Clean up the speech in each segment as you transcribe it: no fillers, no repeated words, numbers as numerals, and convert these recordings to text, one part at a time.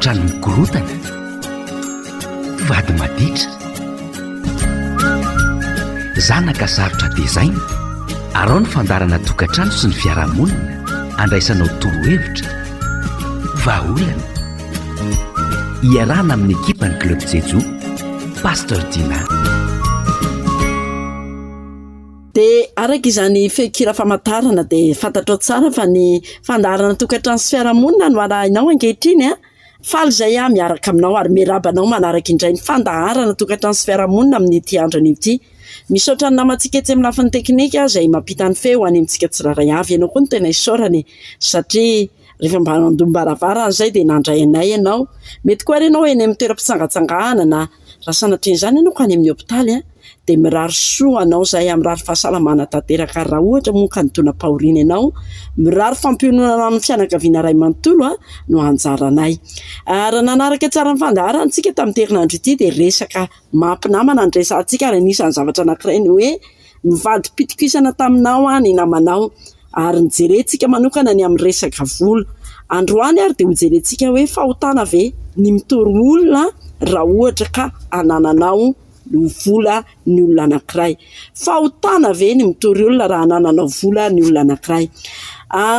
tokantrano mikorotana, vady maditra, zanaka sarotra dezaina, arao ny fandarana tokantrano sy ny fiarahamonina, andraisanao torohevitra, vahaolana, iarahana amin'ny ekipa ny Club Jejo, Pasteur Dina. Dia araka izany fekira famantarana dia fantatrao tsara fa ny fandarana tokantrano sy fiarahamonina no arahinao ankehitriny faly izay miaraka aminao ary miarabanao manaraka indray ny fandaharana tokantrano sy fiarahamonina amin'ity andro an'ity. Misaotra ny namantsika etsy amin'ny lafiny teknika izay mampita ny feo any amintsika tsiraray avy. Ianao koa no tena isaorany satria rehefa mba mandombaravara izay dia nandray anay ianao. Mety koa ianao eny amin'ny toeram-pitsangatsanganana, raha sanatria izany ianao ka any amin'ny hopitaly dia mirary soa anao izay mirary fahasalamana tanteraka. Raha ohatra moa ka nitona-pahoriana ianao, mirary fampionana amin'ny fianakaviana iray manontolo no anjaranay. Raha nanaraka tsara ny fandaharana antsika tamin'ny herinandro ity dia resaka mampinamana ny resantsika ary anisan'ny zavatra anankiray ny hoe mivady pitikisana taminao ny namanao ary nijerentsika manokana ny amin'ny resaka vola. Androany ary dia hojerentsika hoe fahotana ve ny mitory olona raha ohatra ka anananao vola ny olona anankiray. Fahotana ve ny mitory olona raha anananao vola ny olona anankiray.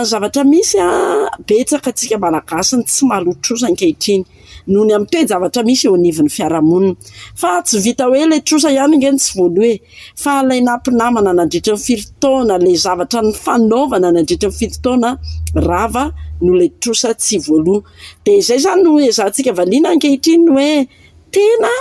Zavatra misy betsaka antsika malagasy ny tsy mahalotrosa ankehitriny noho ny amin'ny toe-javatra misy eo anivon'ny fiarahamonina. Fa tsy vita hoe ilay trosa ihany ingeny tsy voalohe, fa ilay nampinamana nandritra ny 7 taona, ilay zavatra ny fanaovana nandritra ny 7 taona rava no ilay trosa tsy voaloha. Dia izay izany no ezahantsika valiana ankehitriny hoe tena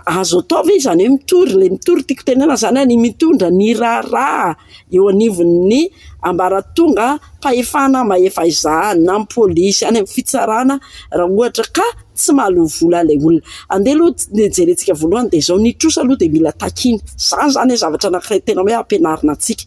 azo atao ve izany hoe mitory, ilay mitory tiako tenena izany ny mitondra ny raharaha eo anivon'ny ambaratonga fahefana mahefa izahana na amin'ny pôlisy any amin'ny fitsarana raha ohatra ka tsy mahaloa vola ilay olona. Andeha aloha jerentsika voalohany dia izao, ny trosa aloha dia mila takiana. Izany zavatra anankiray tena hoe ampianarina antsika.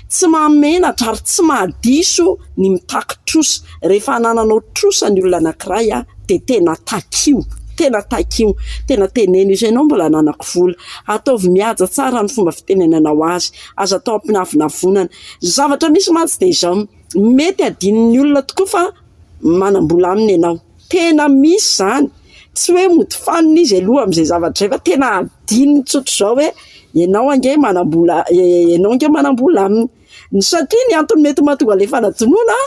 Tsy mahamenatra ary tsy mahadiso ny mitaky trosa. Rehefa anananao trosa ny olona anankiray dia tena takio. Tena takio, tena teneno izay ianao mbola ananako vola. Ataovy mihaja tsara ny fomba fitenenanao azy, aza atao ampinavinavonana. Zavatra misy mantsy dia izao, mety adinin'ny olona tokoa fa manam-bola aminy ianao. Tena misy izany. Tsy hoe mody fanina izy aloha amin'izay zavatra izay fa tena adininy tsotro izao hoe ianao ange manam-bola, ianao ange manam-bola aminy. Satria ny antony mety mahatonga ilay fanadinoana,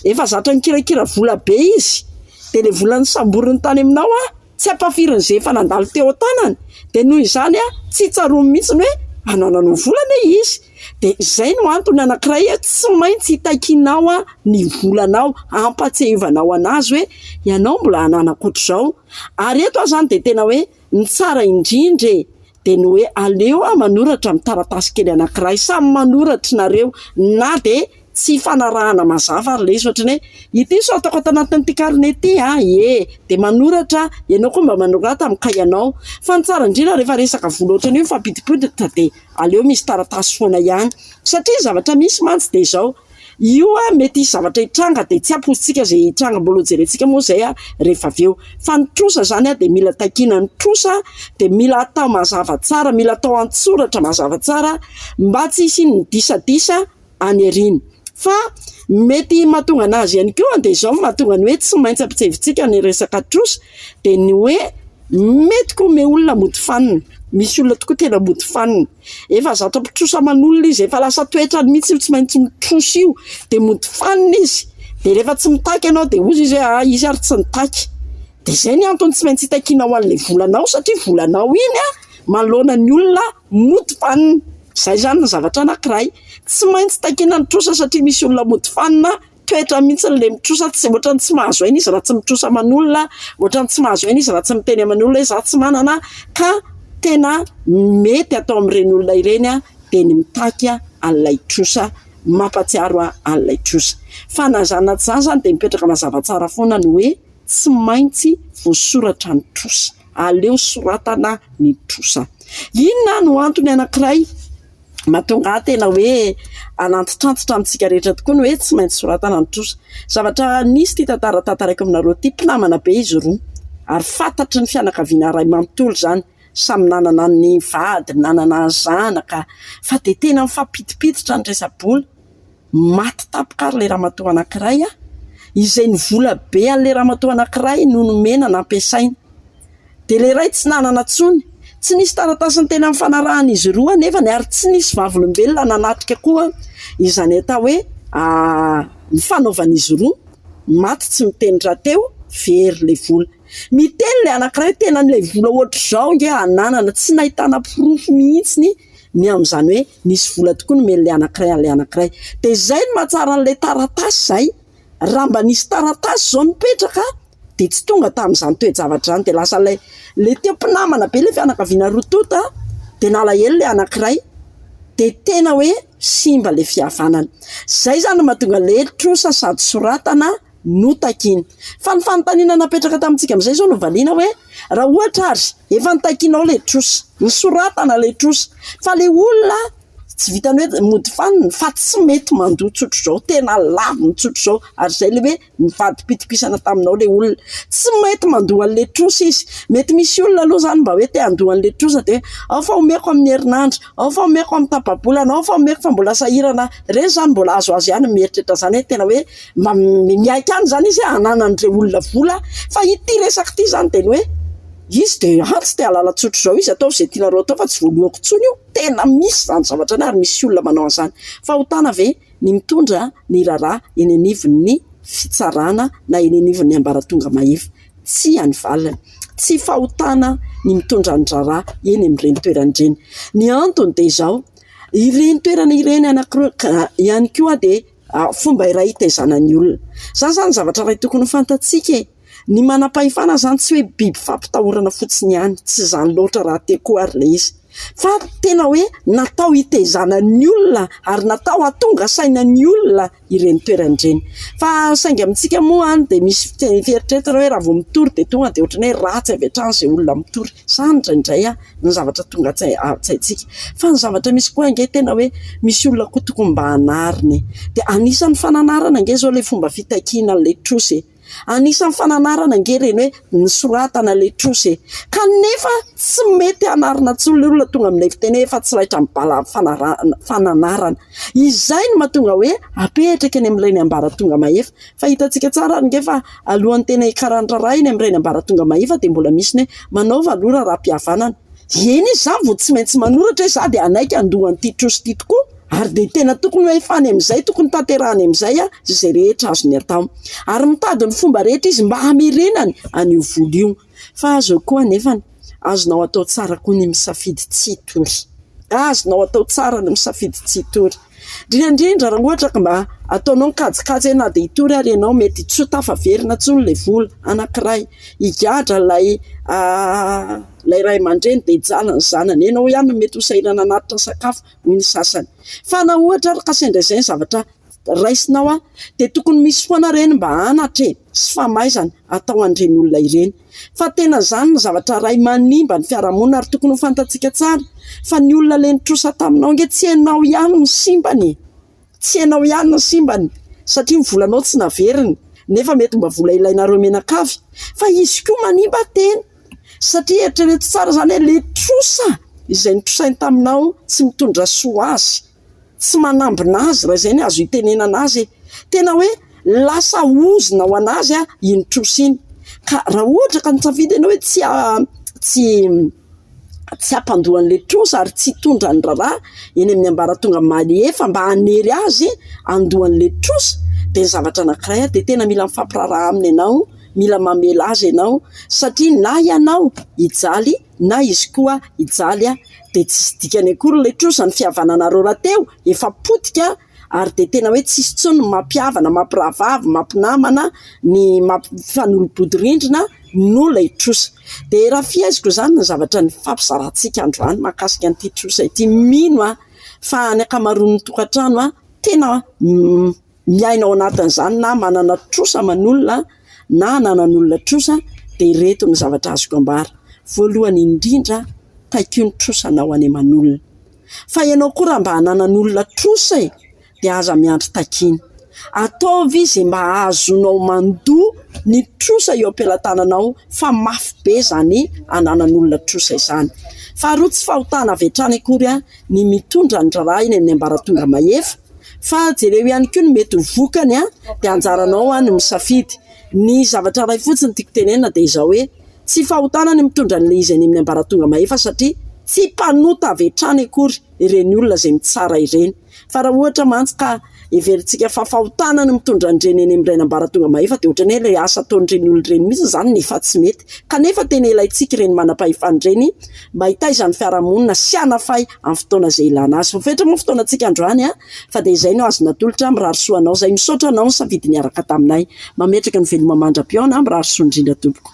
efa zatra mikirakira vola be izy. Dia ilay vola ny samboriny tany aminao tsy ampafirin' izay efa nandalo teo an-tanany. Dia noho izany tsy tsaroany mihitsy hoe anananao volana izy. Dia izay no antony anankiray tsy maintsy hitakinao ny volanao, ampatsiahivanao anazy hoe ianao mbola ananankoatr'izao. Ary eto izany dia tena hoe ny tsara indrindra dia ny hoe aleo manoratra amin'ny taratasy kely anankiray, samy manoratra nareo na dia tsy fanarahana mazava ary ilay izy ohatrany hoe ity sao ataoko ato anatin'ity karine ity dia manoratra ianao koa mba manorata amin'ny kaianao. Fa ny tsara indrindra rehefa resaka vola ohatrany hoe mifampidipiditra dia aleo misy taratasy foana ihany, satria zavatra misy mantsy dia izao. Io mety isy zavatra hitranga dia tsy amposintsika izay hitranga mbola jerentsika moa izay rehefa avy eo. Fa ny trosa izany dia mila takiana. Ny trosa dia mila atao mazava tsara, mila atao an-tsoratra mazava tsara mba tsy hisy ny disadisa any ariny. Fa mety mahatonga anazy ihany koa dia izao mahatonga ny hoe tsy maintsy ampitsiavintsika ny resaka trosa dia ny hoe mety koa me olona mody fanina. Misy olona tokoa tena mody fanina. Efa zatra mpitrosa aman'olona izy, efa lasa toetrany mihitsy io tsy maintsy mitrosa io dia mody fanina izy. Dia rehefa tsy mitaky ianao dia ozy izy hoe izy ary tsy nitaky. Dia izay ny antony tsy maintsy hitakianao an'ilay volanao satria volanao iny manoloana ny olona mody fanina. Izay izany ny zavatra anankiray. Tsy maintsy takiana ny trosa satria misy olona mody fanina toetra mihitsy n'ilay mitrosa. Tsy ohatrany tsy mahazo aina izy raha tsy mitrosa aman'olona, ohatrany tsy mahazo aina izy raha tsy miteny aman'olona hoe za tsy manana, ka tena mety atao amin'ireny olona ireny dia ny mitaky an'ilay trosa, mampatsiaro an'ilay trosa. Fa nazana tsy izany dia mipetraka mazava tsara foana ny hoe tsy maintsy voasoratra ny trosa. Aleo soratana ny trosa. Inona no antony anankiray mahatonga tena hoe anantitrantotra amintsika rehetra tokoa ny hoe tsy maintsy soratana ny trosa. Zavatra nisy ity tantaraiko aminareo ity, mpinamana be izy roa ary fantatry ny fianakaviana iray manontolo izany, samy nanana ny vady, nanana ny zanaka, fa dia tena mifampitipititra ny resa-bola. Maty tapoka ary ilay ramatoa anankiray izay ny vola be an'le ramatoa anankiray no nomena nampiasaina. De le ray tsy nanana tsony, tsy nisy taratasiny tena mifanarahana izy roa nefa ny ary tsy nisy vavolombelona nanatrika koa izany atao hoe ny fanaovan'izy roa. Maty tsy miteny rahateo, very le vola. Miteny le anankiray tena n'le vola ohatr'izao nge ananana, tsy nahitana porofo mihitsiny ny amin'izany hoe nisy vola tokoa nomeny le anankiray an'le anankiray. De zay no mahatsara an'le taratasy zay. Raha mba nisy taratasy zao mipetraka de tsy tonga tamin'izany toe-javatra zany, de lasa le teo mpinamana be le fianakaviana rotota de nalahelo le anankiray, de tena hoe simba le fihavanana. Zay zany mahatonga le trosa sady soratana no takiana. Fa ny fanontaniana napetraka tamintsika amin'izay zao no valiana hoe raha ohatra ary efa notakianao le trosa, ny soratana le trosa, fa le olona tsy vitany hoe mody fanina fa tsy mety mandoa tsotro zao, tena lavo ny tsotro zao, ary zay le hoe mivady pitipisana taminao le olona, tsy mety mandoa an'le trosa izy. Mety misy olona aloha zany mba hoe te handoa an'le trosa de ao fa omeko amin'ny herinandro, ao fa omeko amin'ny tapa-bolana, ao fa omeko fa mbola sahirana. Reny zany mbola azo azy ihany mieritreritra zany hoe tena hoe miaiky any zany izy hananan'ireo olona vola. Fa ity resaka ity zany de ny hoe izy de tsy te halala tsotro zao izy, atao zay tianareo atao fa tsy voaloako tsony io. Tena misy zany zavatra ary misy olona manao an'izany. Fa hotana ve ny mitondra ny raharaha eny anivon'ny fitsarana na eny anivon'ny ambaratonga maheva, tsy any valiny. Tsy fahotana ny mitondra ny raharaha eny amin'ireny toerana ireny. Ny antony de izao, ireny toerana ireny anankiroa ihany koa de fomba iray hitaizana ny olona. Zany zavatra iray tokony fantatsika. Ny manam-pahefana zany tsy hoe biby fampitahorana fotsiny ihany, tsy zany loatra raha te koa ary le izy, fa tena hoe natao hitaizana ny olona ary natao hatonga saina ny olona ireny toerana ireny. Fa saingy amintsika moa de misy fieritreretana hoe raha vao mitory de tonga de ohatrany hoe ratsy avy hatrany zay olona mitory. Zany indraindray ny zavatra tonga tsaintsika. Fa ny zavatra misy koa nge tena hoe misy olona koa tokony mba hanariny. De anisan'ny fananarana nge zao le fomba fitakiana le trosy. Anisan'ny fananarana nge reny hoe ny soratana le trosy. Kanefa tsy mety hanarina tsony le olona tonga amin'ilay fiteny efa tsy raitra mibala fananarana. Izay no mahatonga hoe apetraka eny amin'ireny ambaratonga maheva. Fa hitantsika tsara ary nge fa alohan'ny tena hikarandrara eny amin'ireny ambaratonga maheva de mbola misy ny manaova aloha raha-pihavanana. Eny izy zany vao tsy maintsy manoratra hoe za de anaiky andohan'ity trosy ity tokoa. Ary de tena tokony hoe fany amin'izay, tokony tanterahany amin'izay zay rehetra azony atao. Ary mitady ny fomba rehetra izy mba hamerenany an'io vola io. Fa azo koa nefany azonao atao tsara koa ny misafidy tsy hitory. Azonao atao tsara ny misafidy tsy hitory. Indrindra raha ohatra ka mba ataonao kajikajy na de hitory ary ianao mety tsy ho tafaverina tsony le vola anankiray. Higadra lay ray aman-dreny de hijalany zanany, ianao ihany mety ho sahirana hanatitra sakafo noho ny sasany. Fa na ohatra ary ka sendra izay ny zavatra raisinao de tokony misy foana reny mba anatre sy famaizana atao an'ireny olona ireny. Fa tena zany ny zavatra ray manimba ny fiarahamonina ary tokony ho fantatsika tsara fa ny olona le nitrosa taminao nge tsy hainao ihany ny simbany, tsy hainao ihany ny simbany, satria ny volanao tsy naveriny nefa mety mba vola ilainareo menakavy. Fa izy koa manimba tena, satria eritrereto tsara zany hoe le trosa izay nitrosainy taminao tsy mitondra soa azy, tsy manambina azy, raha izay ny azo hitenenana azy, tena hoe lasa ozina ho anazy iny trosa iny. Ka raha ohatra ka nisafidy ianao hoe tsy hampandohan'le trosa ary tsy hitondra ny raharaha eny amin'ny ambaratonga maheva mba hanery azy andohan'le trosa, de ny zavatra anankiray de tena mila mifampiraharaha aminy ianao, mila mamela azy ianao, satria na ianao hijaly na izy koa hijaly de tsy dikany akory le trosa ny fihavananareo rahateo efa potika ary de tena hoe tsisy tsony mampihavana, mampirahavavy, mampinamana, ny mampifanolobodorindrina no lay trosa. De raha fihaiziko zany ny zavatra ny fampizarantsika androany mahakasika an'ity trosa ity. Mino fa ny akamaroan'ny tokantrano tena miaina ao anatin'izany na manana trosa aman'olona na nanan'olona trosa, de ireto ny zavatra azoko ambara. Voalohany indrindra, taikio ny trosanao any aman'olona. Fa ianao koa raha mba hananan'olona trosa de aza miandry takiana. Ataovy izay mba azonao mandoa ny trosa eo am-pelatananao, fa mafy be zany ananan'olona trosa izany. Faharoa, tsy fahotana avy hatrany akory ny mitondra ny raharaha eny amin'ny ambaratonga maheva, fa jereo ihany koa no mety vokany a dia anjaranao a no misafidy. Ny zavatra ray fotsiny tiako tenenina dia izao hoe tsy fahotanany mitondra an'ilay izy any amin'ny ambaratonga mahefa satria tsy mpanota avy hatrany akory ireny olona izay mitsara ireny. Fa raha ohatra mantsy ka everintsika fa fahotanany mitondra an'ireny any amin'ireny ambaratonga mahefa dia ohatrany hoe ilay asa ataon'ireny olona ireny mihitsy izany nefa tsy mety. Kanefa tena ilayntsika ireny manam-pahefana ireny mba hitaizan'ny fiarahamonina sy hanafay amin'ny fotoana izay ilana azy. Fetra moa fotoanantsika androany a, fa dia izay no azona tolotra mirarisoanao izay misaotra anao ny safidy niaraka taminay. Mametraka ny veloma mandra-piona mirarisoa indrindra tompoko.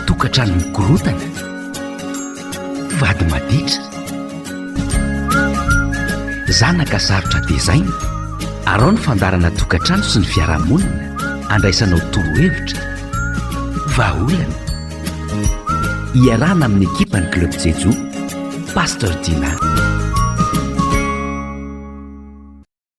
Tokantrano mikorotana, vady maditra, zanaka sarotra tezaina, arao ny fandarana tokantrano sy ny fiarahamonina, andraisanao torohevitra, vahaolana, iarahana amin'ny ekipa ny Club Jejo, Pasteur Dina.